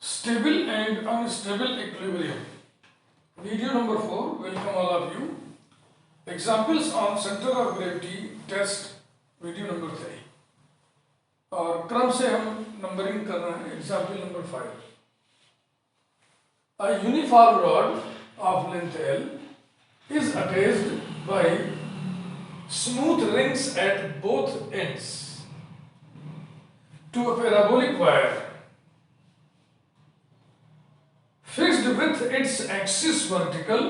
Stable and unstable equilibrium. Video number 4. Welcome all of you. Examples on center of gravity test. Video number 3 और क्रम से हम numbering कर रहे हैं. Example number 5. A uniform rod of length L is attached by smooth rings at both ends to a parabolic wire fixed with its axis vertical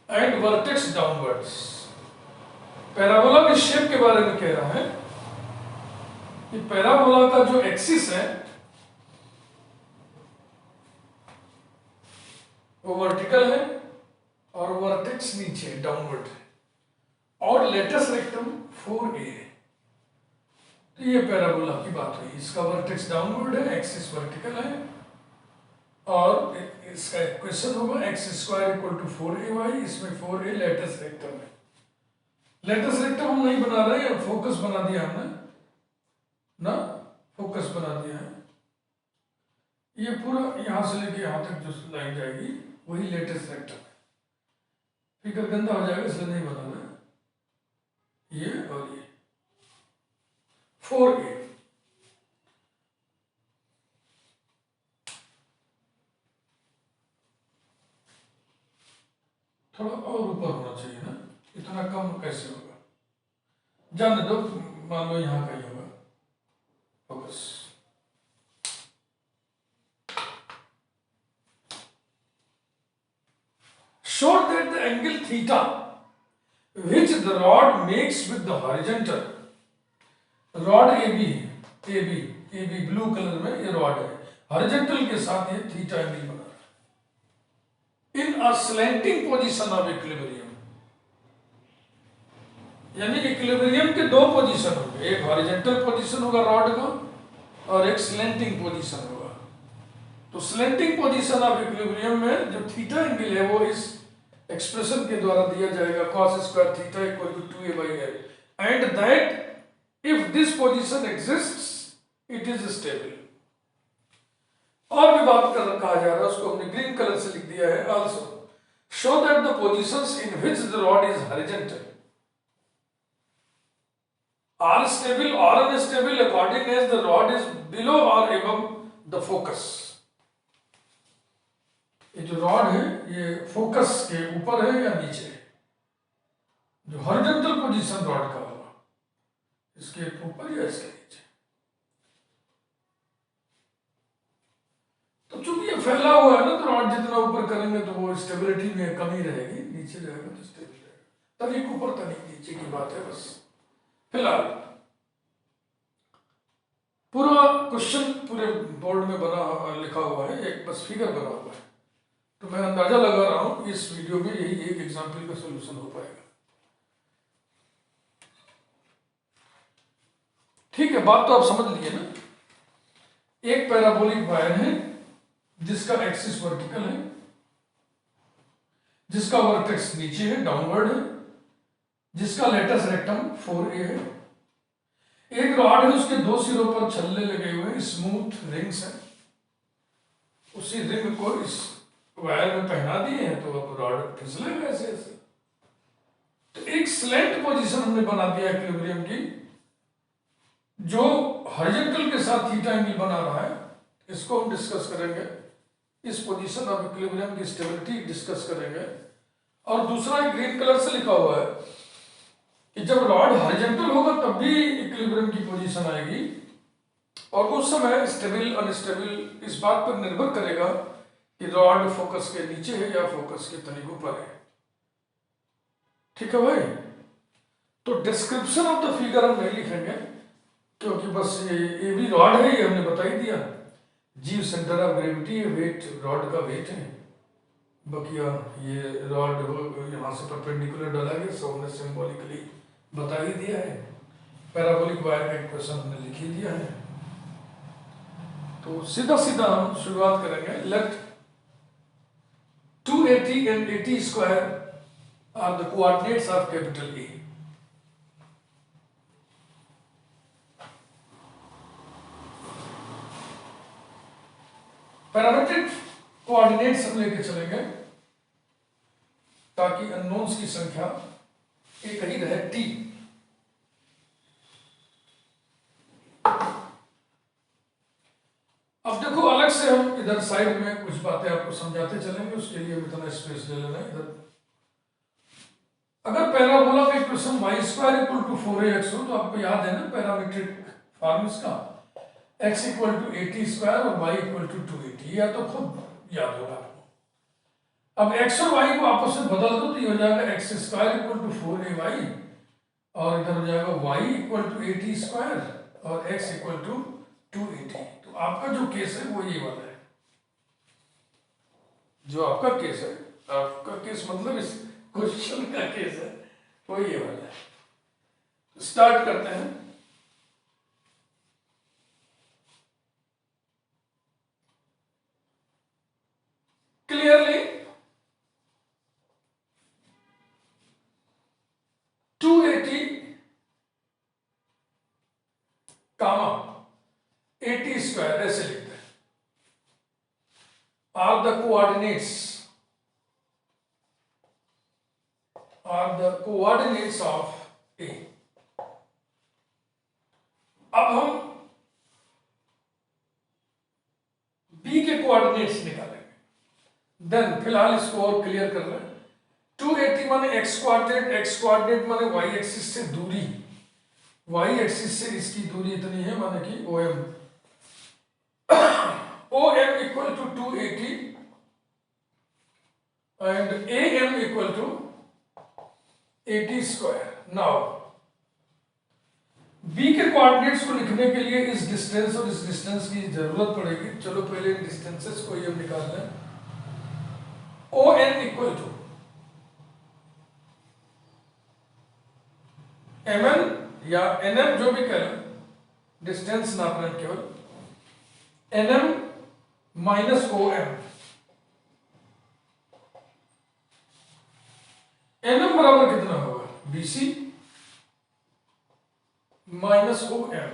and vertex downwards. Parabola के shape के बारे में कह रहा है कि पैराबोला का जो एक्सिस है वो वर्टिकल है और वर्टेक्स नीचे डाउनवर्ड है और लेटस रेक्टम 4a है. तो ये पैराबोला की बात हुई. इसका वर्टेक्स डाउनवर्ड है, एक्सिस वर्टिकल है और इसका इक्वेशन होगा x square equal to 4ay. इसमें 4a लेटस रेक्टम है. लेटस रेक्टम हम नहीं बना रहे हैं, फोकस बना दिया हमने ना, फोकस बना दिया है. ये पूरा यहां से लेके यहां तक जो लाइन जाएगी वही लेटस रेक्टम है. फिगर गंदा हो जाएगा इसलिए नहीं बना रहे. ये और ये 4a. थोड़ा और ऊपर होना चाहिए ना, इतना कम कैसे होगा. जाने दो, मान लो यहां का ही होगा. Focus. Show that the angle theta which the rod makes with the horizontal rod AB blue colour में ये रॉड है. हॉरिजॉन्टल के साथ ये थीटा एंगल बना रहा है इन अ स्लैंटिंग पोजीशन ऑफ इक्विलिब्रियम. यानी इक्विलिब्रियम के दो पोजीशन होंगे, एक हॉरिजॉन्टल पोजीशन होगा रॉड का और एक स्लैंटिंग पोजीशन होगा. तो स्लैंटिंग पोजीशन ऑफ इक्विलिब्रियम में जो थीटा एंगल है वो इस एक्सप्रेशन के द्वारा दिया जाएगा cos square theta equal to 2a by l and that if this position exists it is stable. और भी बात कर कहा जा रहा है, उसको हमने ग्रीन कलर से लिख दिया है. Also show that the positions in which the rod is horizontal are stable or unstable according as the rod is below or above the focus. ये जो रॉड है ये फोकस के ऊपर है या नीचे है. जो हॉरिजॉन्टल पोजीशन रॉड का होगा इसके ऊपर या इसके नीचे. तो चूंकि ये फैला हुआ है ना, तो रॉड जितना ऊपर करेंगे तो वो स्टेबिलिटी में कमी रहेगी, नीचे जाएगा तो स्टेबल रहेगा. तनिक ऊपर तनिक नीचे की बात है बस. फिलहाल पूरा क्वेश्चन पूरे बोर्ड में बना लिखा हुआ है, एक बस फिगर बना हुआ है. तो मैं अंदाजा लगा रहा हूं इस वीडियो में यही एक एग्जाम्पल का सॉल्यूशन हो पाएगा. ठीक है, बात तो आप समझ लिए ना. एक पैराबोलिक वायर है जिसका एक्सिस वर्टिकल है, जिसका वर्टेक्स नीचे है, डाउनवर्ड है, जिसका लेटस रेक्टम 4a है. एक रॉड है, उसके दो सिरों पर छल्ले लगे हुए स्मूथ रिंग्स हैं. उसी रिंग को इस वायर में पहना दिए हैं तो अब रॉड फिसलेगा ऐसे ऐसे. तो एक स्लैंट पोजीशन हमने बना दिया इक्विलिब्रियम की, जो हॉरिजॉन्टल के साथ थीटा एंगल बना रहा है. इसको हम डिस्कस करेंगे. इस पोजीशन ऑफ इक्विलिब्रियम की स्टेबिलिटी डिस्कस करेंगे. और दूसरा एक ग्रीन कलर से लिखा हुआ है कि जब रॉड हॉरिजॉन्टल होगा तब भी इक्विलिब्रियम की पोजीशन आएगी और उस समय स्टेबल अनस्टेबल इस बात पर निर्भर करेगा कि रॉड फोकस के नीचे है या फोकस के तनिक ऊपर है. ठीक है भाई. तो डिस्क्रिप्शन ऑफ द फिगर हम नहीं लिखेंगे क्योंकि बस ये भी रॉड है, ये हमने बता ही दिया. जीव सेंटर ऑफ ग्रेविटी है, वेट रॉड का वेट है. बकिया ये रॉड यहाँ से परपेंडिकुलर डाला गया, सब हमने सिंबॉलिकली बता ही दिया है. पैराबोलिक वायर का इक्वेशन हमने लिख ही दिया है. तो सीधा सीधा हम शुरुआत करेंगे. Let 280 and 80 square are the coordinates of capital A. Parametric coordinates हम लेके चलेंगे ताकि अननोन्स की संख्या एक ही रहे, टी। अब देखो अलग से हम इधर साइड में कुछ बातें आपको समझाते चलेंगे, उसके लिए हम इतना स्पेस ले लेना है इधर। अगर पैराबोला का equation y square equal to 4ax हो तो आपको याद है ना पैरामीट्रिक फॉर्म्स का, x इक्वल टू 80 स्क्वायर और y इक्वल टू 280, या तो खुद याद होगा आपको। अब x और y को आपस में बदल दो तो ये हो जाएगा x square equal to 4ay और इधर हो जाएगा y इक्वल टू 80 स्क्वायर और x इक्वल टू 280। तो आपका जो केस है वो ये वाला है, जो आपका केस है, आपका केस मतलब इस क्वेश्चन का केस है वो ये वाला है। स्टार्ट करते हैं। क्लियरली 280 कामा 80 स्क्वायर ऐसे लिखते हैं, आर द कोऑर्डिनेट्स ऑफ ए। अब हम बी के कोऑर्डिनेट्स निकालेंगे, देन फिलहाल इसको और क्लियर कर लें। 280 माने एक्स कोऑर्डिनेट माने वाई एक्सिस से दूरी, वाई एक्सिस से इसकी दूरी इतनी है माने कि OM, OM equal to 280 and AM equal to 80 square. Now B के कोऑर्डिनेट्स को लिखने के लिए इस डिस्टेंस और इस डिस्टेंस की जरूरत पड़ेगी। चलो पहले इन डिस्टेंसेस को हम निकाल लें। ON इक्वल टू MN या NM जो भी करें, डिस्टेंस नाप रहे हैं केवल, NM माइनस OM। NM बराबर कितना होगा, BC माइनस OM,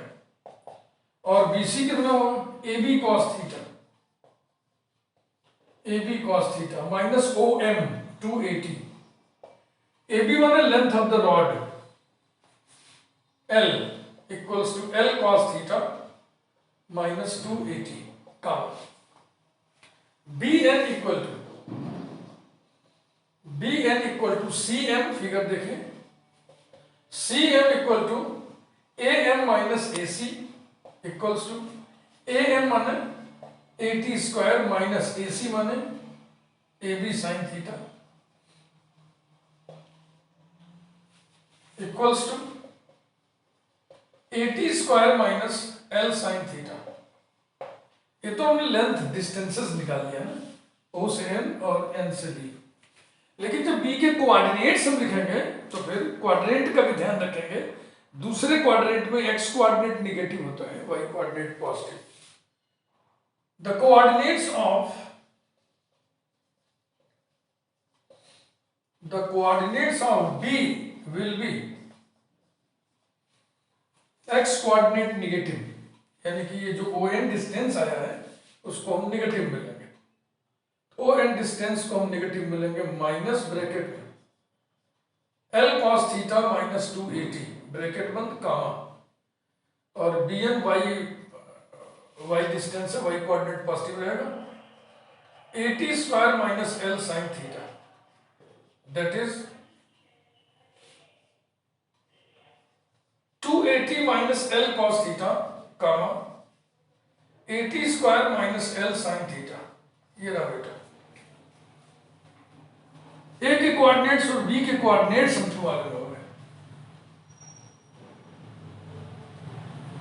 और BC कितना होगा, AB cos theta, AB cos theta minus OM 280। AB माने length of the rod, L equals to L cos theta minus 280 का। BN equal to CM, figure देखें, CM equal to AM minus AC equals to AM माने 80 square minus AC माने AB sine theta equals to 80 square minus L sine theta. ये तो हमने length distances निकाल लिया ना, O से N और N से B। लेकिन जब B के कोऑर्डिनेट्स हम लिखेंगे तो फिर क्वाड्रेंट का भी ध्यान रखेंगे। दूसरे क्वाड्रेंट में x कोऑर्डिनेट नेगेटिव होता है, y coordinate positive. The coordinates of B will be x coordinate negative, यानी कि ये जो ON डिस्टेंस आया है उसको हम नेगेटिव मिलेंगे। ON डिस्टेंस को हम नेगेटिव मिलेंगे माइनस ब्रैकेट में L cos theta minus 280 bracket बंद कामा, और BN y डिस्टेंस है, y कोऑर्डिनेट पॉजिटिव रहेगा, 80 square minus L sine theta, that is 280 minus L cos theta comma 80 square minus L sine theta. ये रहा बेटा A के coordinates और B के कोऑर्डिनेट्स हमको मालूम हो गए।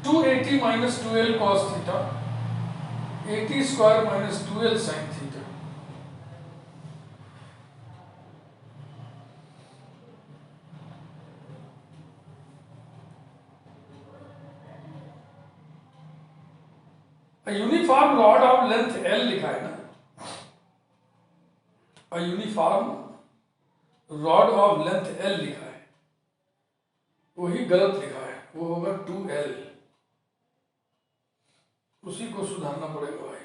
280 minus 2L cos theta, 80 square minus 2L sine theta. Uniform rod of length L लिखा है ना, uniform rod of length L लिखा है, वही गलत लिखा है, वो होगा 2L, उसी को सुधारना पड़ेगा भाई।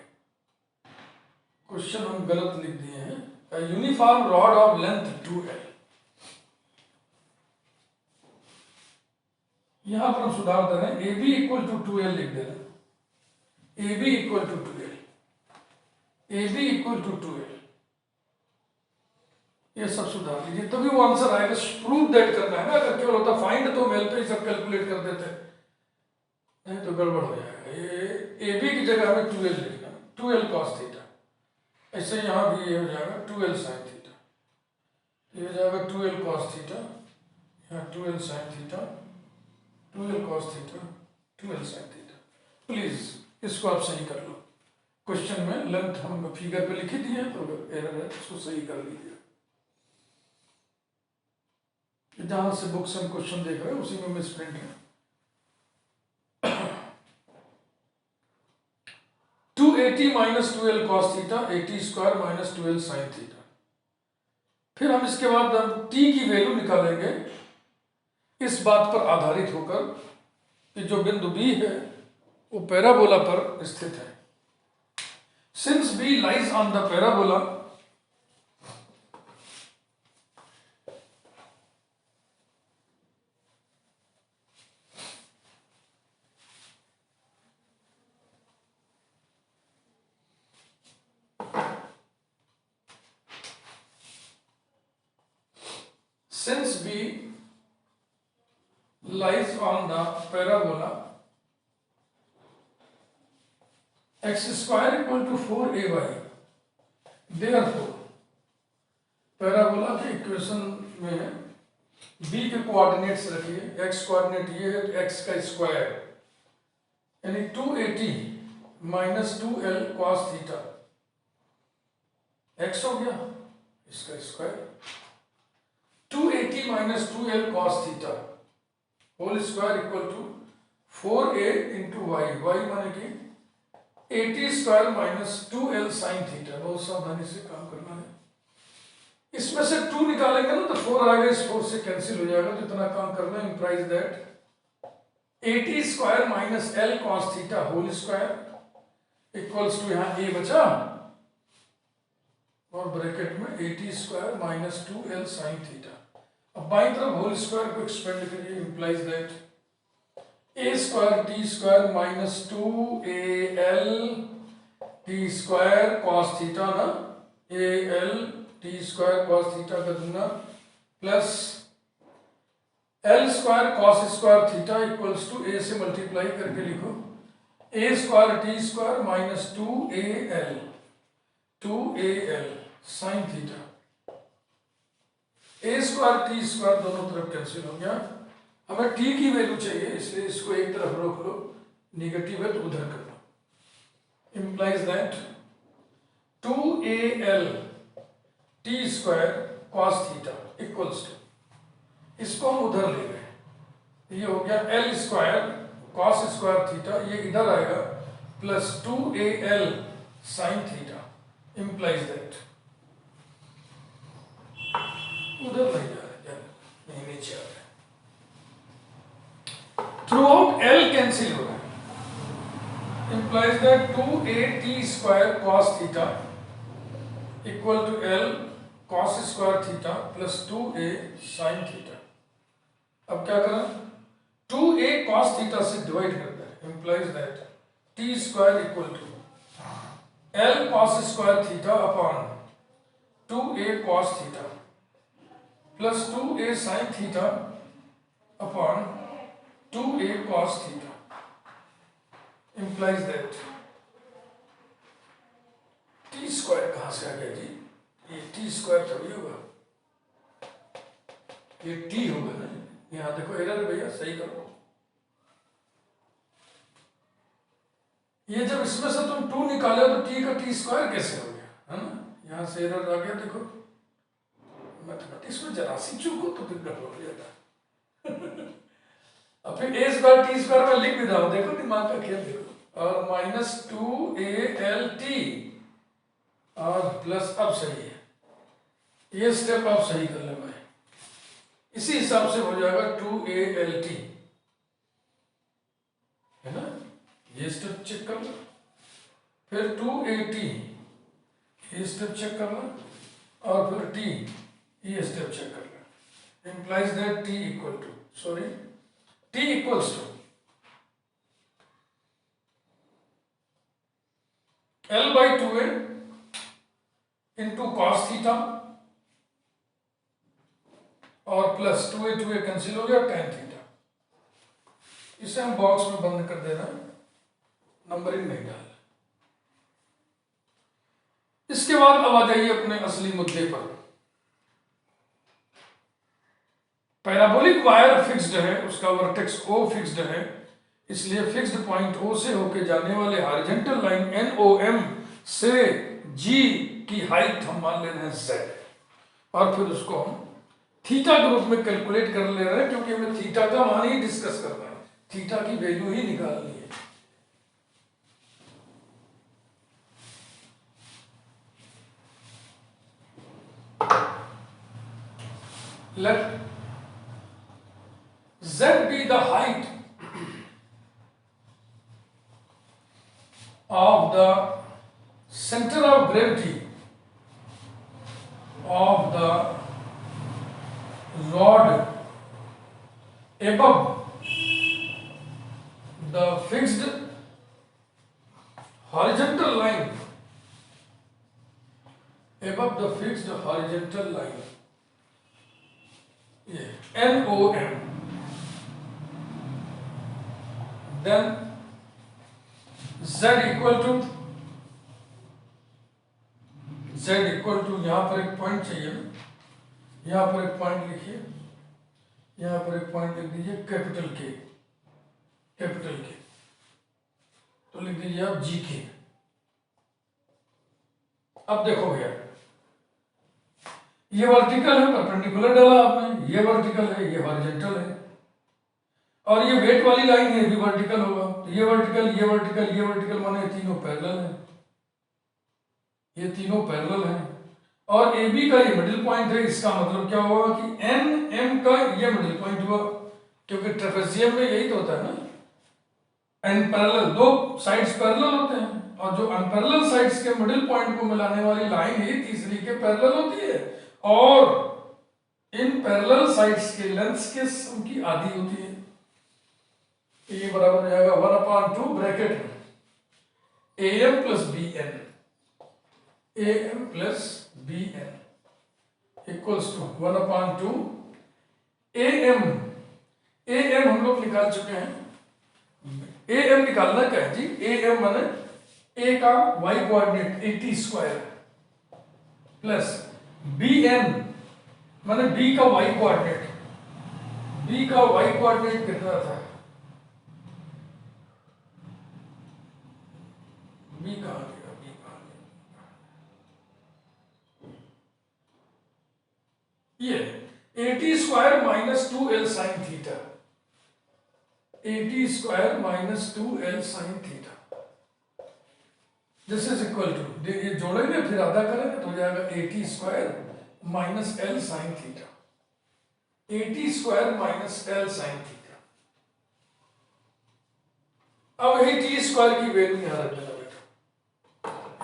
क्वेश्चन हम गलत लिख दिए हैं। Uniform rod of length 2L, यहां पर हम सुधार दे रहे हैं, A B equal to 2L लिख दे रहे हैं, A B equal to 2L, A B equal to 2L, ये सब सुधार लीजिए तभी वो आंसर आएगा। प्रूव दैट करना है ना, अगर केवल होता फाइंड तो मेल पे ही सब कैलकुलेट कर देते, नहीं तो गड़बड़ हो जाएगा। ये ए बी की जगह हमें 2L लिखना, 2L cos थीटा, ऐसे यहाँ भी ये हो जाएगा 2L sin थीटा, ये हो जाएगा 2L cos थीटा, यहाँ 2L sin theta, 2L cos theta, 2L sin theta. Please इसको आप सही कर लो, क्वेश्चन में लेंथ हम फिगर पे लिखी दी है तो एरर है, इसको सही कर लीजिए। जहां से बुक से हम क्वेश्चन देख रहे हैं उसी में मिस प्रिंट है। 280 minus 2L cos theta 80 square minus 2L sin theta. फिर हम इसके बाद हम t की वैल्यू निकालेंगे इस बात पर आधारित होकर कि जो बिंदु B है वो पैराबोला पर स्थित है। Since B lies on the parabola, since B lies on the parabola x square equal to 4ay, therefore parabola के इक्वेशन में b के कोऑर्डिनेट्स रखिए, x कोऑर्डिनेट ये है तो x का स्क्वायर यानी 280 minus 2L cos theta, x हो गया इसका square, 280 minus 2L cos theta whole square equal to 4a into y, y माने कि 80 square minus 2L sin theta. बहुत सावधानी से काम करना है, इसमें से 2 निकालेंगे ना तो 4 आएगा, इस 4 से कैंसिल हो जाएगा, तो इतना काम करना है। Implies that 80 square minus L cos theta whole square equals to यहाँ a बचा और ब्रैकेट में 80 square minus 2L sin theta. अब बाईं तरफ होल स्क्वायर को एक्सपेंड करिए, implies that a square t square minus 2AL t square cos theta ना, AL t square cos theta का दूना plus L square cos square theta equals to a से multiply करके लिखो a square t square minus 2AL sin theta, a square t square दोनों तरफ cancel हो गया। हमें t की वैल्यू चाहिए इसलिए इसको एक तरफ रोक लो, निगेटिव है तो उधर कर लो। Implies that 2AL t square cos theta equals to, इसको हम उधर ले गए, ये हो गया L square cos square theta, ये इधर आएगा plus 2AL sin theta. Implies that उधर नहीं जा रहा, नहीं नीचे आ रहा है, थ्रू आउट L कैंसिल हो रहा है। Implies that 2AT square cos theta equal to L cos square theta plus 2A sin theta. अब क्या करें, 2A cos थीटा से डिवाइड करते हैं, implies that t square equal to L cos square theta upon 2A cos theta plus 2A sin theta upon 2A cos theta. Implies that t square कहां से आ गया जी, ये t स्क्वायर थोड़ी होगा, ये t होगा ना, यहां देखो एरर भैया सही करो, ये जब इसमें से तुम 2 निकाले तो t का t स्क्वायर कैसे हो गया, है ना, यहां से एरर आ गया। देखो मैथमेटिक्स में जरा सी चूक हो तो फिर गड़बड़ हो जाता अब फिर a स्क्वायर t स्क्वायर में लिख भी रहा हूं, देखो दिमाग का खेल देखो, और माइनस 2ALT और प्लस, अब सही है, ये स्टेप आप सही कर ले भाई, इसी हिसाब से हो जाएगा 2ALT, है ना, ये स्टेप चेक कर लो। फिर 2AT ये स्टेप चेक करना और फिर टी ये स्टेप चेक करना। Implies that t equal to t equals to L by 2a into cos theta और प्लस 2a कैंसिल हो गया tan थीटा। इसे हम बॉक्स में बंद कर दे रहे हैं, नंबरिंग नहीं डाल। इसके बाद अब आ जाइए अपने असली मुद्दे पर। पैराबोलिक वायर फिक्स्ड है, उसका वर्टेक्स O फिक्स्ड है, इसलिए फिक्स्ड पॉइंट O से होके जाने वाले हॉरिजॉन्टल लाइन NOM से G की हाइट हम मान ले रहे हैं Z, और फिर उसको हम थीटा के रूप में कैलकुलेट कर ले रहे हैं, क्योंकि हमें थीटा का मान ही डिस्कस करना है, थीटा की वैल्यू ही निकालनी है। Let Z be the height of the center of gravity of the rod above the fixed horizontal line, above the fixed horizontal line, NOM. Then Z equal to यहां पर एक point चाहिए ना, यहां पर एक पॉइंट लिखिए, यहां पर एक पॉइंट लिख दीजिए कैपिटल के, तो लिख दीजिए आप जी के। अब देखो भैया, ये वर्टिकल है, परपेंडिकुलर डाला आपने, ये वर्टिकल है, ये हॉरिजॉन्टल है, और ये वेट वाली लाइन है, भी वर्टिकल होगा। तो ये वर्टिकल माने तीनों पैरेलल है, ये तीनों पैरेलल हैं, और ए बी का ये मिडिल पॉइंट है। इसका मतलब क्या होगा कि एन एम का ये मिडिल पॉइंट हुआ, क्योंकि ट्रेपेजियम में यही तो होता है ना, एन पैरेलल, दो साइड्स पैरेलल होते हैं, और जो अनपैरेलल साइड्स के मिडिल पॉइंट को मिलाने वाली लाइन ही तीसरी के पैरेलल होती है, और इन पैरेलल साइड्स के लेंथ्स के सम की आधी होती है। तो ये बराबर हो जाएगा 1/2 bracket AM plus BN, AM plus BN equals to 1/2 AM। AM हम लोग निकाल चुके हैं, AM निकालना क्या है जी, AM माने A का y coordinate 80 square plus BN माने B का y कोऑर्डिनेट, B का y कोऑर्डिनेट कितना था, B कहां गया, ये 80 square minus 2L sine theta, 80 square minus 2L sine theta, this is equal to, ये जोड़ेंगे फिर आधा करेंगे तो हो जाएगा 80 square minus L sine theta, 80 square minus L sine theta. अब यही टी स्क्वायर की वैल्यू यहां रख देना बेटा,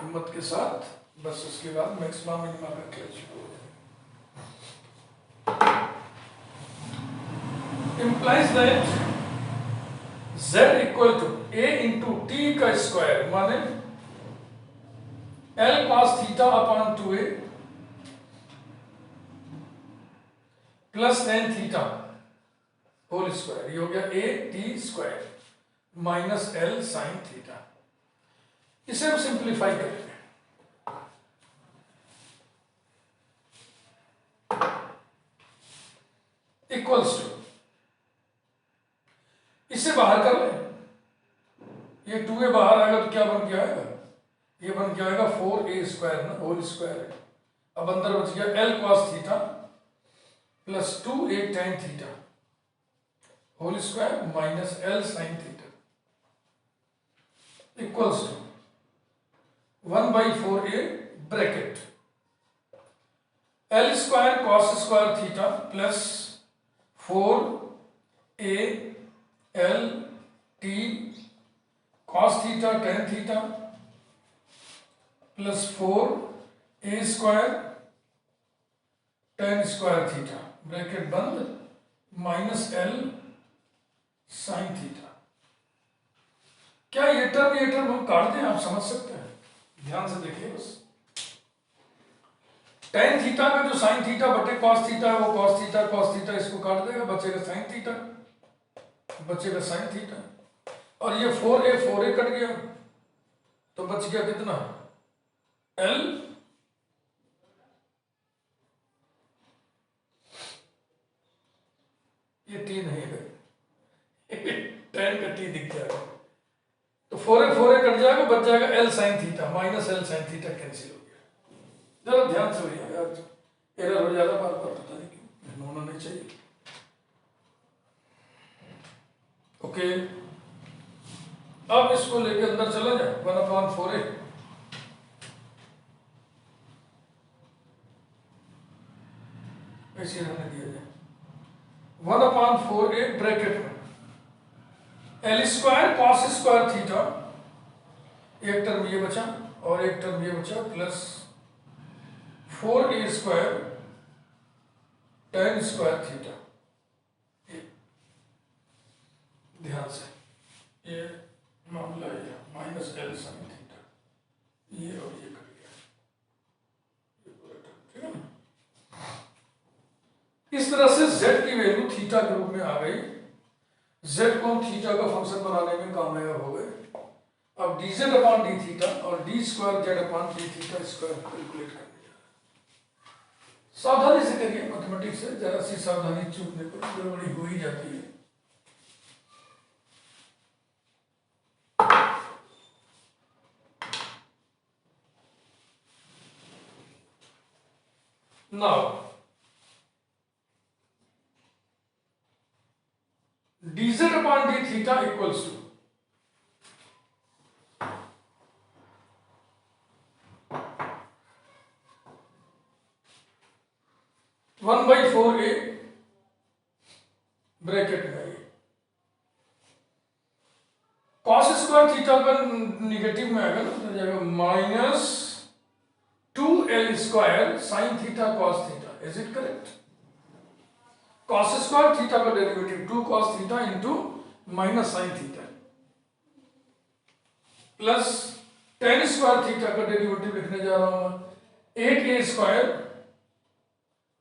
हिम्मत के साथ, बस उसके बाद मैक्सिमम मिनिमम का कैलकुलेशन हो जाएगा। implies that Z equal to A into t का स्क्वायर माने L cos theta upon 2A plus tan theta whole square, ये हो गया A t square minus L sine theta. इसे हम सिंप्लीफाई करेंगे, इक्वल्स टू, इसे बाहर कर ले, ये 2A बाहर आएगा तो क्या बन के आएगा, ये बन के आएगा 4A स्क्वायर ना, होल स्क्वायर है। अब अंदर बच गया L cos theta plus 2A tan theta whole square minus L sine theta equals to 1/4A bracket L square cos square theta plus 4A L T cos theta tan theta plus 4 A square tan square theta bracket बंद minus L sine theta. क्या ये term हम काट दें? आप समझ सकते हैं, ध्यान से देखिए बस। टेन थीटा का जो साइन थीटा बटे कॉस थीटा है वो कॉस थीटा इसको काट देगा, बचेगा साइन थीटा, बचेगा साइन थीटा। और ये 4a कट गया तो बच गया कितना? एल ये टी नहीं है, टेन का टी दिख जाएगा तो 4a कट जाएगा, बच जाएगा L sine theta, minus L sine theta cancel हो गया। जरा ध्यान से भैया यार, एरर हो जाता बार बार, पता नहीं क्यों, होना नहीं चाहिए। ओके, अब इसको लेके अंदर चला जाए, 1/4a ऐसे रहने दिया जाए, 1/4a ब्रैकेट में L square cos square theta, एक टर्म ये बचा और एक टर्म ये बचा, plus 4a square tan square theta. ध्यान से, ये मामला ये माइनस एल साइन थीटा, ये और ये कर गया, ये पूरा टर्म, ठीक है ना। इस तरह से z की वैल्यू थीटा के रूप में आ गई। z को हम थीटा का फंक्शन बनाने में कामयाब हो गए। अब dz अपॉन डी थीटा और D square Z upon D theta square calculate करने जा रहे हैं। सावधानी से करिए, मैथमेटिक्स से जरा सी सावधानी चूकने पर गड़बड़ी हो ही जाती है। Now, dz upon d theta equals to 1/4a bracket में कॉस स्क्वायर थीटा का निगेटिव में आएगा ना, तो जाएगा minus 2l square sine theta cos theta. Is it correct? Cos square theta का derivative 2 cos theta into minus sine theta plus tan square theta का derivative लिखने जा रहा हूं मैं 8a square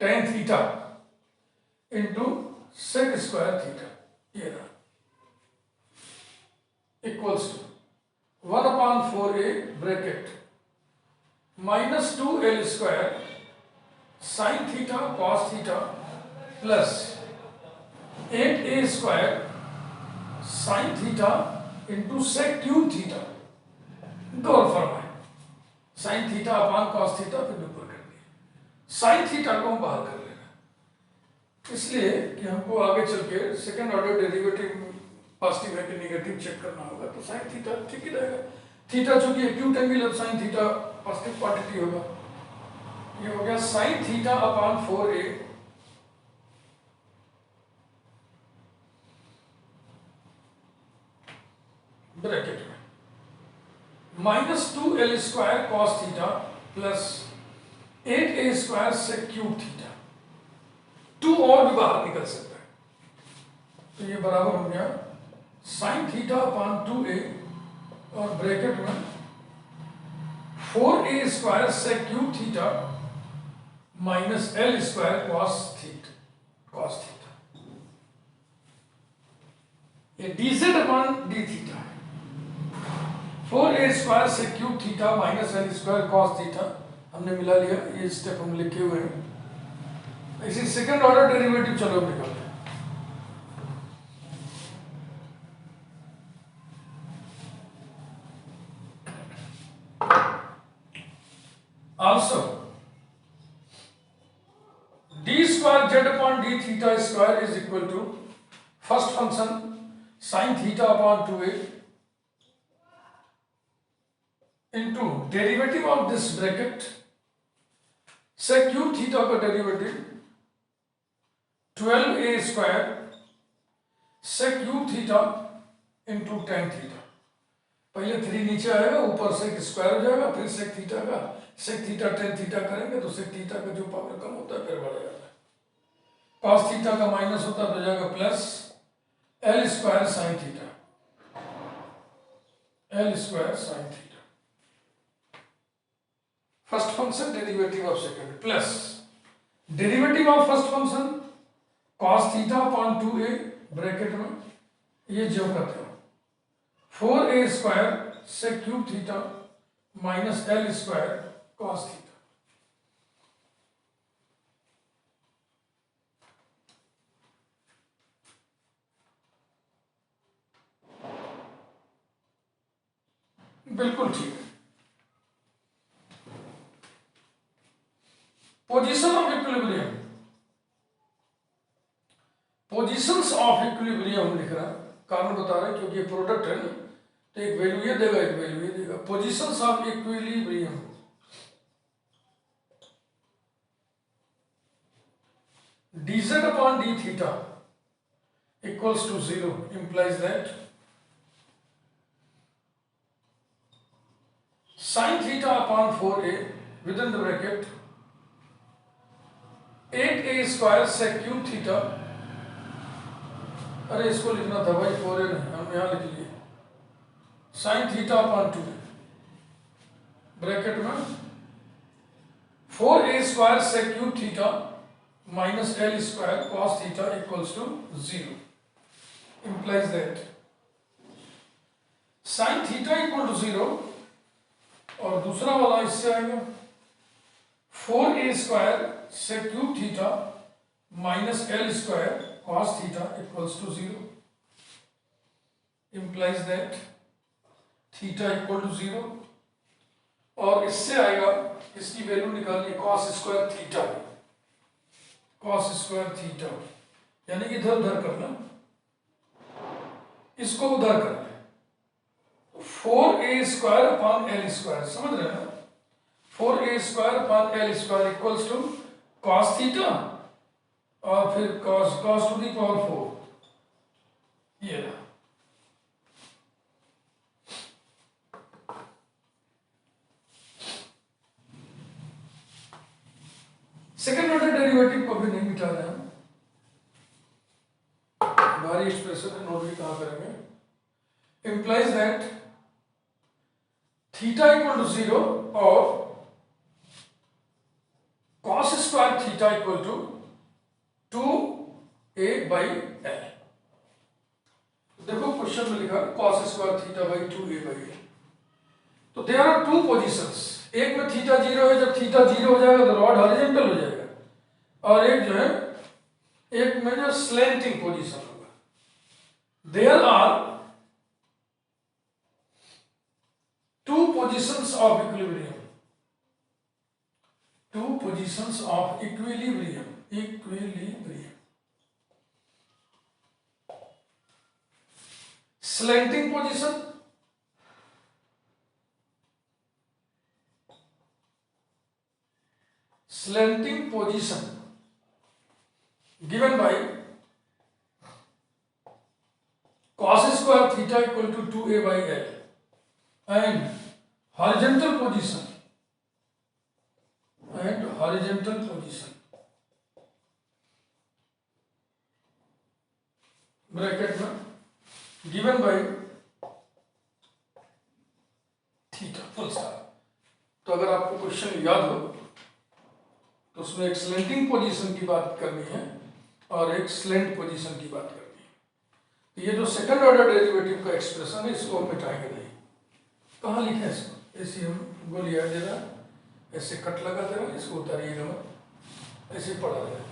tan theta into sec square theta, ये रहा, equals to 1/4a bracket minus 2l square sine theta cos theta plus 8a square sine theta into sec cube theta. गौर फरमाए, sine theta upon cos theta फिर ऊपर कर दिया, sine theta को हम बाहर कर लेना, इसलिए कि हमको आगे चल के सेकेंड ऑर्डर डेरिवेटिव पॉजिटिव है कि नेगेटिव चेक करना होगा, तो साइन थीटा ठीक ही रहेगा। थीटा चूंकि एक्यूट एंगल है, साइन थीटा पॉजिटिव क्वांटिटी होगा। ये हो गया sine theta upon 4a bracket में minus 2l square cos theta plus 8a square sec cube theta. 2 और भी बाहर निकल सकता है, तो ये बराबर हो गया साइन थीटा अपान 2a और ब्रैकेट में 4a square sec cube theta minus l square cos theta. ये dz अपान डी थीटा है, 4a square sec cube theta minus l square cos theta हमने मिला लिया, ये स्टेप हम लिखे हुए हैं। इसी सेकंड ऑर्डर डेरिवेटिव चलो निकालते हैं। Also, d square z upon d theta square is equal to first function sin theta upon 2a into derivative of this bracket sec cube theta का derivative 12a square sec cube theta into tan theta। पहले 3 नीचे आएगा, ऊपर sec square हो जाएगा, फिर sec theta का sec theta tan theta करेंगे तो सेक थीटा का जो पावर कम होता है फिर बढ़ जाता है। कॉस थीटा का माइनस होता है तो जाएगा plus L square sine theta, L square sine theta. First function derivative of second plus derivative of first function cos theta upon 2a bracket में ये जो करते हो 4a square sec cube theta minus L square cos theta. बिल्कुल ठीक है। Position of equilibrium, positions of equilibrium लिख रहा है, कारण बता रहा है क्योंकि ये प्रोडक्ट है ना, तो एक वैल्यू ये देगा एक वैल्यू ये देगा। Positions of equilibrium dz upon d theta equals to 0 implies that sin theta upon 4a within the bracket 8a square sec cube theta, अरे इसको लिखना था भाई 4a नहीं, हम यहाँ लिख लिए sin theta upon 2 ब्रैकेट में 4a square sec cube theta minus L square cos theta equals to 0 implies that sin theta equal to 0 और दूसरा वाला इससे आएगा 4a square sec cube theta minus L square cos theta equals to 0 implies that theta equal to 0 और इससे आएगा इसकी value निकालनी cos square theta, cos square theta यानी इधर उधर करना, इसको उधर करना 4a square upon L square, समझ रहे हैं ना, 4a square upon L square equals to cos theta और फिर cos टू दी पावर 4 ये रहा। सेकेंड ऑर्डर डेरिवेटिव को भी नहीं मिटा रहे हैं, बाहरी एक्सप्रेशन नोट भी कहां करेंगे, implies that theta equal to 0 और cos square theta equal to 2a by l। देखो क्वेश्चन में लिखा cos square theta by 2a by l, तो देयर आर टू पोजीशंस, एक में थीटा 0 है, जब थीटा 0 हो जाएगा तो रॉड हॉरिजॉन्टल हो जाएगा, और एक जो है एक में जो स्लैंटिंग पोजीशन होगा। There are two positions of equilibrium, two positions of equilibrium, equilibrium slanting position slanting position given by cos square theta equal to 2a by l and horizontal position bracket में given by theta full stop. तो अगर आपको question याद हो तो उसमें एक slanting position की बात करनी है और एक स्लेंट पोजीशन की बात करनी है। तो ये जो सेकंड ऑर्डर डेरिवेटिव का एक्सप्रेशन है इसको हम मिटाएंगे नहीं। कहाँ लिखे हैं इसको, ऐसे हम गोलियां दे रहा, ऐसे कट लगा दे रहा, इसको उतारिएगा मत, ऐसे पड़ा रहेगा।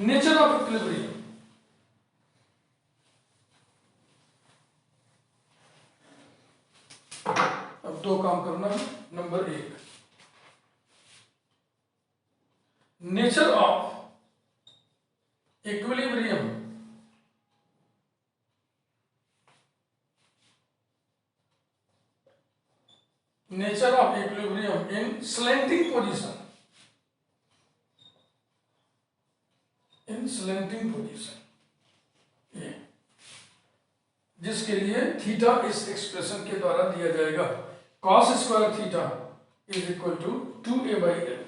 नेचर ऑफ इक्विलिब्रियम, अब दो काम करना है। Number 1, nature of equilibrium nature of equilibrium in slanting position, in slanting position, ये जिसके लिए थीटा इस एक्सप्रेशन के द्वारा दिया जाएगा, cos square theta is equal to 2a/l।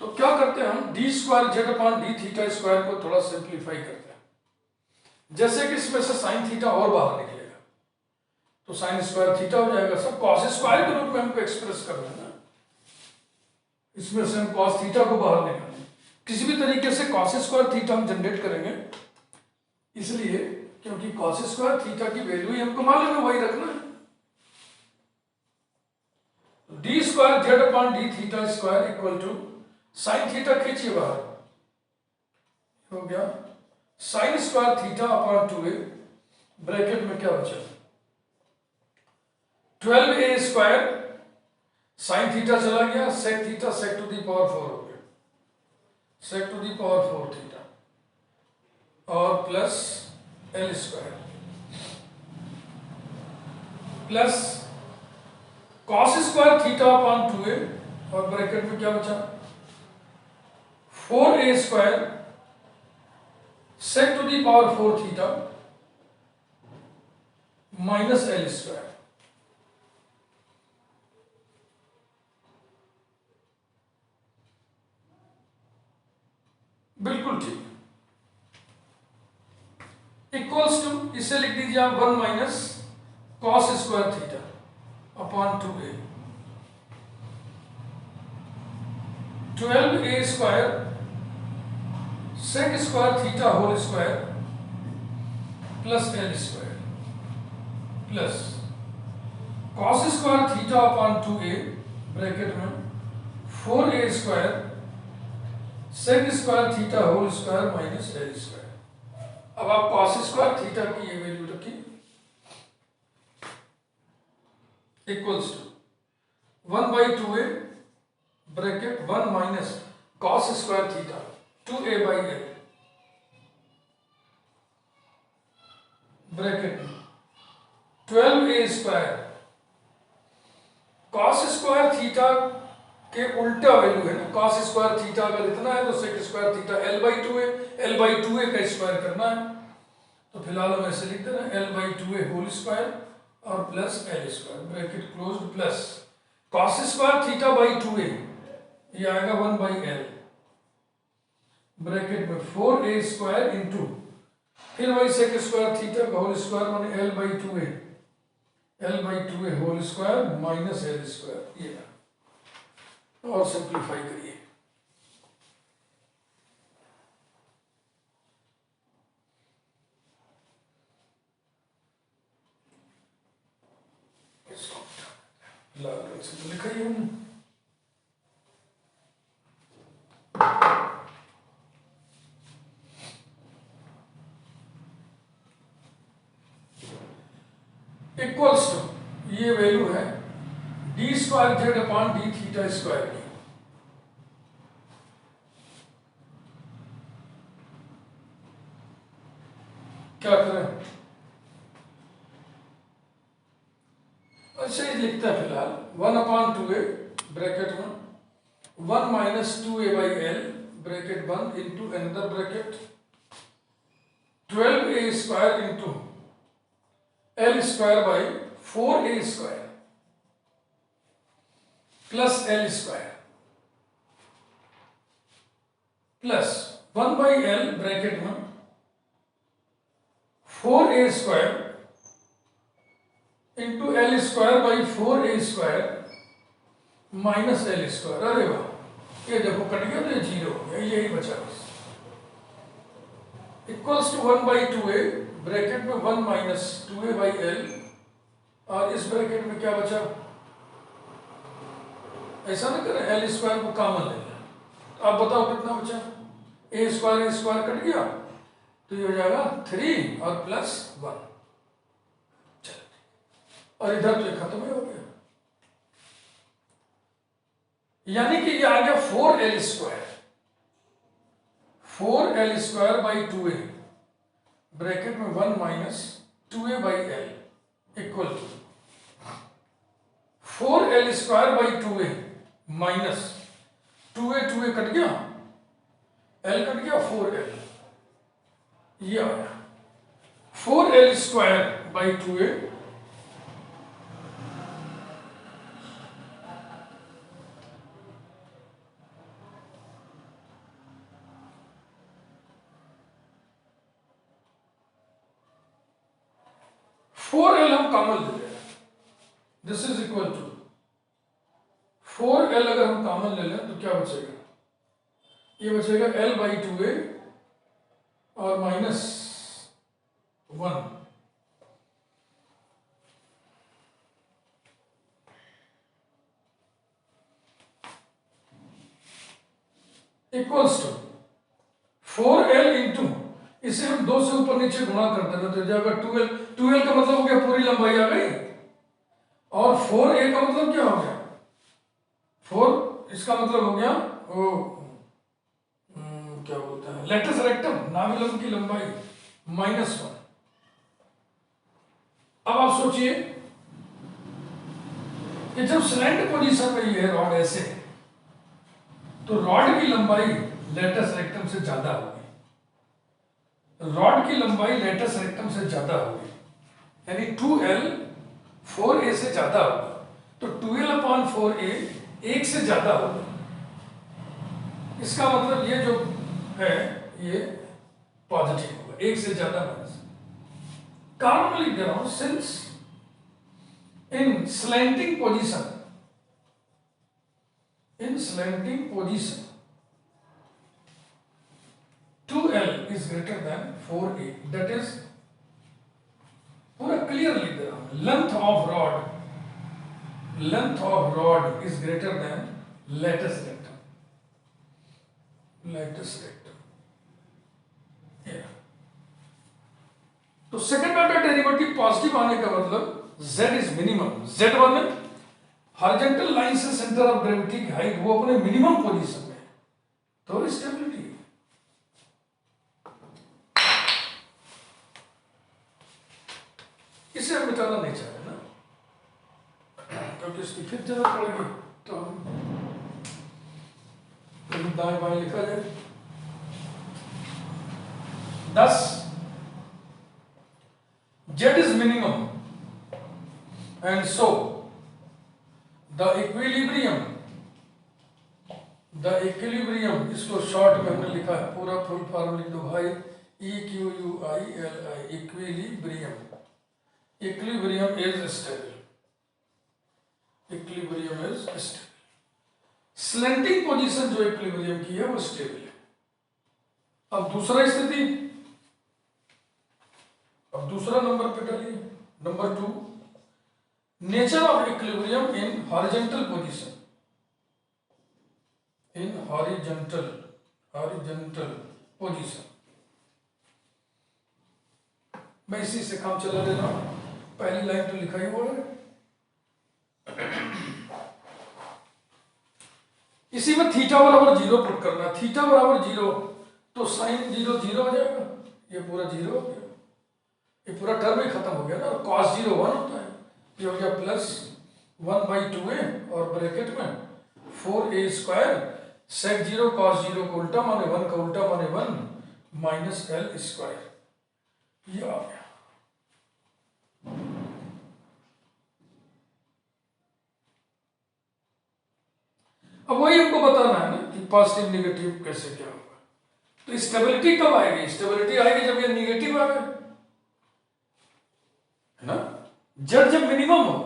तो क्या करते हैं हम, D square Z upon D theta square को थोड़ा सिंप्लीफाई करते हैं। जैसे कि इसमें से साइन थीटा और बाहर निकलेगा तो साइन स्क्वायर थीटा हो जाएगा, सब कॉस स्क्वायर के रूप में हमको एक्सप्रेस करना है ना, इसमें से हम कॉस थीटा को बाहर निकालेंगे। किसी भी तरीके से कॉस स्क्वायर थीटा हम जनरेट करेंगे, इसलिए क्योंकि कॉस स्क्वायर थीटा की वैल्यू ही हमको मालूम है, वही रखना है। D square Z upon D theta square equal to sine theta खींचिए बाहर, हो गया sine square theta upon 2a, bracket में क्या बचा 12a स्क्वायर, साइन थीटा चला गया, sec theta sec to the power 4 हो गया, sec to the power 4 theta, और plus l square plus cos square theta upon 2a, और ब्रैकेट में क्या बचा 4a square sec to the power 4 theta minus l square. बिल्कुल ठीक, equals to, इसे लिख दीजिए आप 1 minus cos square theta upon 2a, 12a square sec square theta whole square plus l square plus cos square theta upon 2a, bracket में 4a square sec square theta whole square minus l square. अब आप cos square theta की ये value रखिए, equals to 1/2a, bracket 1 minus cos square theta 2a/l, bracket में 12a square, cos square theta के उल्टा value है ना, कॉस स्क्वायर थीटा अगर इतना है तो सेक स्क्वायर थीटा l/2a, l/2a का स्क्वायर करना है, तो फिलहाल हम ऐसे लिख दे रहे हैं l/2a होल स्क्वायर और plus l square, bracket closed, plus cos square theta by 2a, ये आएगा 1/l, ब्रैकेट में 4a स्क्वायर इंटू फिर वही सेक स्क्वायर थीटा का होल स्क्वायर माने l/2a, l/2a whole square minus l square, ये और सिंप्लीफाई करिए। लाल रंग से तो लिखा ही हमने, इक्वल्स टू, ये वैल्यू है D square Z upon D theta square की। क्या करें, अच्छा ये लिखता है फिलहाल 1/2a, ब्रैकेट में 1 माइनस 2a/l, ब्रैकेट बंद, into another bracket 12a square into l square by 4a square plus l square plus 1/l, bracket में 4a square into l square by 4a square minus l square. अरे वाह, ये देखो cut गया तो ये 0 हो गया, यही बचा बस, इक्वल्स टू 1/2a, ब्रैकेट में 1 माइनस 2a/l, और इस ब्रैकेट में क्या बचा, ऐसा ना करें l स्क्वायर को कॉमन ले लें, तो आप बताओ कितना बचा, a स्क्वायर कट गया तो ये हो जाएगा 3 और प्लस 1, और इधर तो खत्म ही हो गया, यानी कि ये आ गया 4l square 4l square by 2a bracket में 1 minus 2a by L equal to 4l square by 2a minus 2a cut गया, l कट गया, 4l ये आया 4l square by 2a four L हम कॉमन ले लें, this is equal to 4l अगर हम कॉमन ले लें तो क्या बचेगा, ये बचेगा l बाई 2a और minus 1 equals to 4l into, इसे हम 2 से ऊपर नीचे गुणा कर देना तो जाएगा 2l का मतलब हो गया पूरी लंबाई आ गई, और 4a का मतलब क्या हो गया, 4 इसका मतलब हो गया वो क्या बोलते हैं लेटस रेक्टम नाभिलंब की लंबाई -1। अब आप सोचिए कि जब स्लैंट पोजीशन में ये रॉड ऐसे तो रॉड की लंबाई लेटस रेक्टम से ज्यादा होगी, रॉड की लंबाई लेटस रेक्टम से ज्यादा होगी, यानी 2l 4a से ज्यादा होगा, तो 2l अपॉन 4a 1 से ज्यादा होगा। इसका मतलब ये जो है ये पॉजिटिव होगा, 1 से ज्यादा माइनस। कारण में लिख दे रहा हूं, since in slanting position 2l is greater than 4a, that is पूरा क्लियर लिख दे रहा हूं, length of rod is greater than latus rectum, तो सेकंड ऑर्डर डेरिवेटिव पॉजिटिव आने का मतलब z इज मिनिमम, z1 में हॉरिजॉन्टल लाइन से सेंटर ऑफ ग्रेविटी की हाइट वो अपने मिनिमम पोजीशन में, तो स्टेबिलिटी इसे हम मिटाना नहीं चाह रहे ना, क्योंकि इसकी फिर जरूरत पड़ेगी, तो हम दाएं बाएं लिखा जाए। 10 z is minimum and so the equilibrium इसको शॉर्ट में हमने लिखा है, पूरा फुल फॉर्म लिख दो भाई, EQUILI equilibrium is stable, slanting position जो इक्विलिब्रियम की है वो स्टेबल है। अब दूसरा स्थिति, अब दूसरा नंबर पे डालिए, number 2, nature of equilibrium in horizontal position, मैं इसी से काम चला ले रहा हूं, पहली लाइन तो लिखा ही हुआ है, इसी में थीटा बराबर 0 पुट करना, थीटा बराबर 0 तो साइन 0 0 हो जाएगा, ये पूरा 0 हो गया, ये पूरा टर्म ही खत्म हो गया ना, और cos 0 1 होता है, ये हो गया प्लस 1/2a और ब्रैकेट में 4a स्क्वायर, sec 0 cos 0 को उल्टा माने 1 का उल्टा माने 1 माइनस l स्क्वायर, ये आ गया। अब वही हमको बताना है ना कि पॉजिटिव नेगेटिव कैसे क्या होगा, तो स्टेबिलिटी कब आएगी, स्टेबिलिटी आएगी जब ये नेगेटिव आ गए, है ना, जेड जब मिनिमम हो,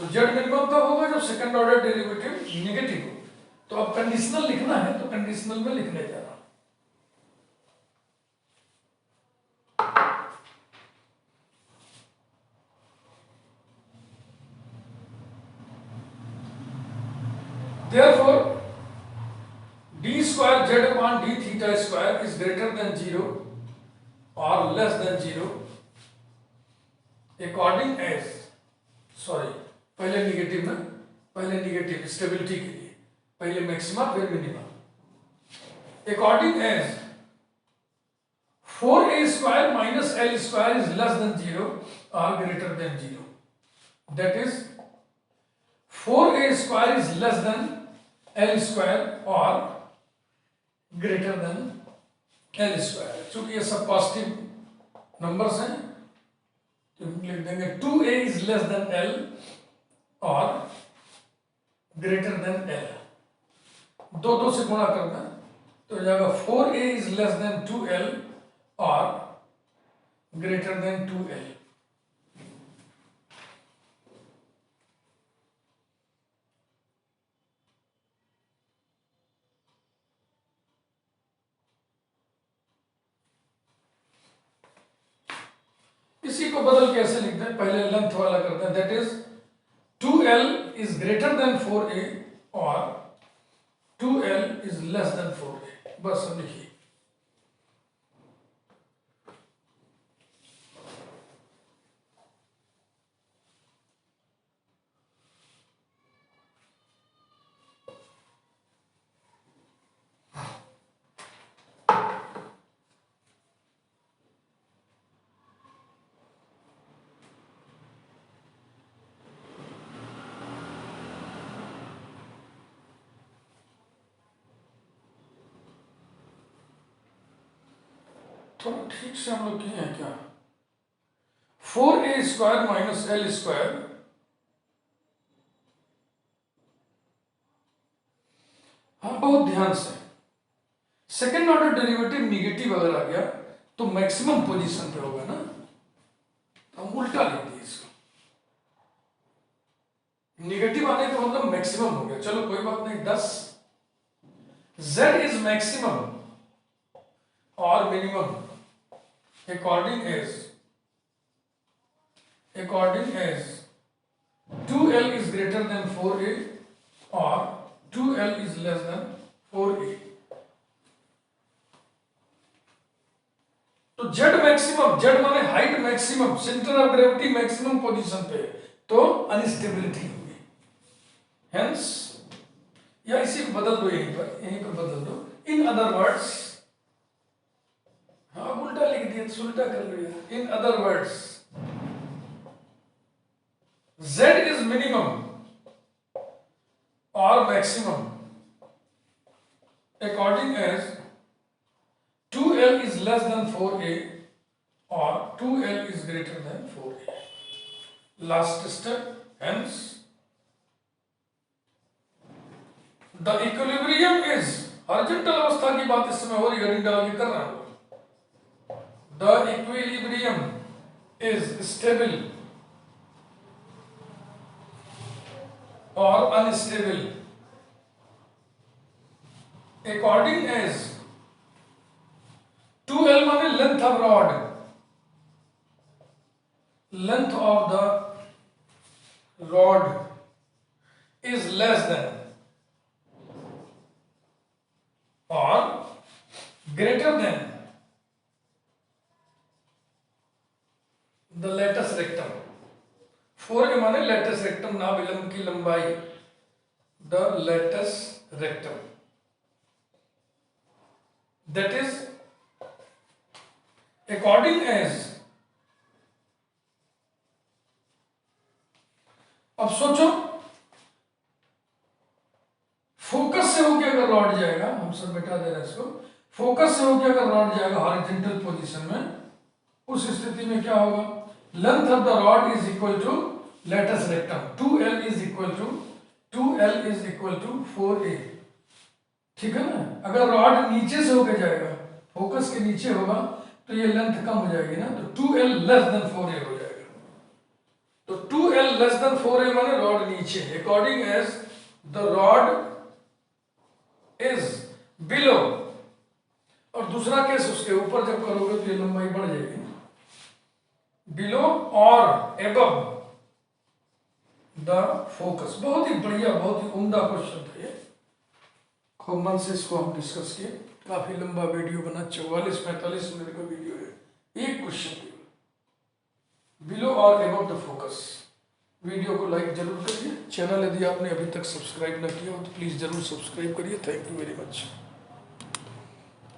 तो जेड मिनिमम कब होगा, जब सेकंड ऑर्डर डेरिवेटिव नेगेटिव हो। तो अब कंडीशनल लिखना है, तो कंडीशनल में लिखने जा रहा हूं, therefore d square z upon d theta square is greater than 0 or less than 0 according as, sorry पहले निगेटिव ना, पहले निगेटिव स्टेबिलिटी के लिए, पहले मैक्सिमा फिर minima, according as 4a² minus l² is less than 0 or greater than 0. That is 4a² is less than l² or greater than l². चूंकि ये सब पॉजिटिव नंबर्स हैं तो लिख देंगे 2a is less than l और greater than l. दो से गुणा करना तो हो जाएगा 4a is less than 2l और greater than 2l. इसी को बदल के ऐसे लिखते हैं, पहले लेंथ वाला करते हैं, that is 2l is greater than 4a और 2l is less than 4a. बस अब लिखिए. तो ठीक से हम लोग किए हैं क्या? 4a² minus l². हाँ, बहुत ध्यान से. सेकेंड ऑर्डर डेरिवेटिव निगेटिव अगर आ गया तो मैक्सिमम पोजीशन पे होगा ना, तो हम उल्टा लिख दिए इसको. निगेटिव आने का मतलब मैक्सिमम हो गया. चलो कोई बात नहीं. 10 z इज मैक्सिमम और minimum according as 2l is greater than 4a or 2l is less than 4a. तो z मैक्सिमम, z माने height maximum, centre of gravity maximum position पे, तो अनस्टेबिलिटी होगी. हेंस या इसी को बदल दो, यहीं पर बदल दो. इन अदर वर्ड्स, हाँ उल्टा लिख दिया तो उल्टा कर लिया. In other words z is minimum और maximum according as 2l is less than 4a or 2l is greater than 4a. Last step. Hence the equilibrium is, horizontal अवस्था की बात इस समय हो रही है, हेडिंग डाल के कर रहा हूं. The equilibrium is stable or unstable according as 2l माने length of rod, length of the rod is less than or greater than the latus rectum. 4a माने latus rectum, नाभिलंब की लंबाई, the latus rectum. That is according as, अब सोचो focus से होके अगर rod जाएगा, हम सब बैठा दे रहे हैं इसको, फोकस से होके अगर रॉड जाएगा हॉरिजॉन्टल पोजीशन में, उस स्थिति में क्या होगा? Length of the rod is equal to latus rectum. 2l is equal to 4a. ठीक है ना? अगर रॉड नीचे से होके जाएगा, फोकस के नीचे होगा, तो ये लेंथ कम हो जाएगी ना, तो 2l लेस देन 4a हो जाएगा. तो 2l लेस देन 4a माने रॉड नीचे, according as the rod is below. और दूसरा केस, उसके ऊपर जब करोगे तो ये लंबाई बढ़ जाएगी. बिलो और एबव द फोकस. बहुत ही बढ़िया, बहुत ही उम्दा क्वेश्चन था ये. खूब मन से इसको हम डिस्कस किए. काफी लंबा वीडियो बना, 44-45 मिनट का वीडियो है. एक क्वेश्चन केवल, बिलो और एबव द फोकस. वीडियो को लाइक जरूर करिए. चैनल यदि आपने अभी तक सब्सक्राइब न किया हो तो प्लीज जरूर सब्सक्राइब करिए. Thank you very much.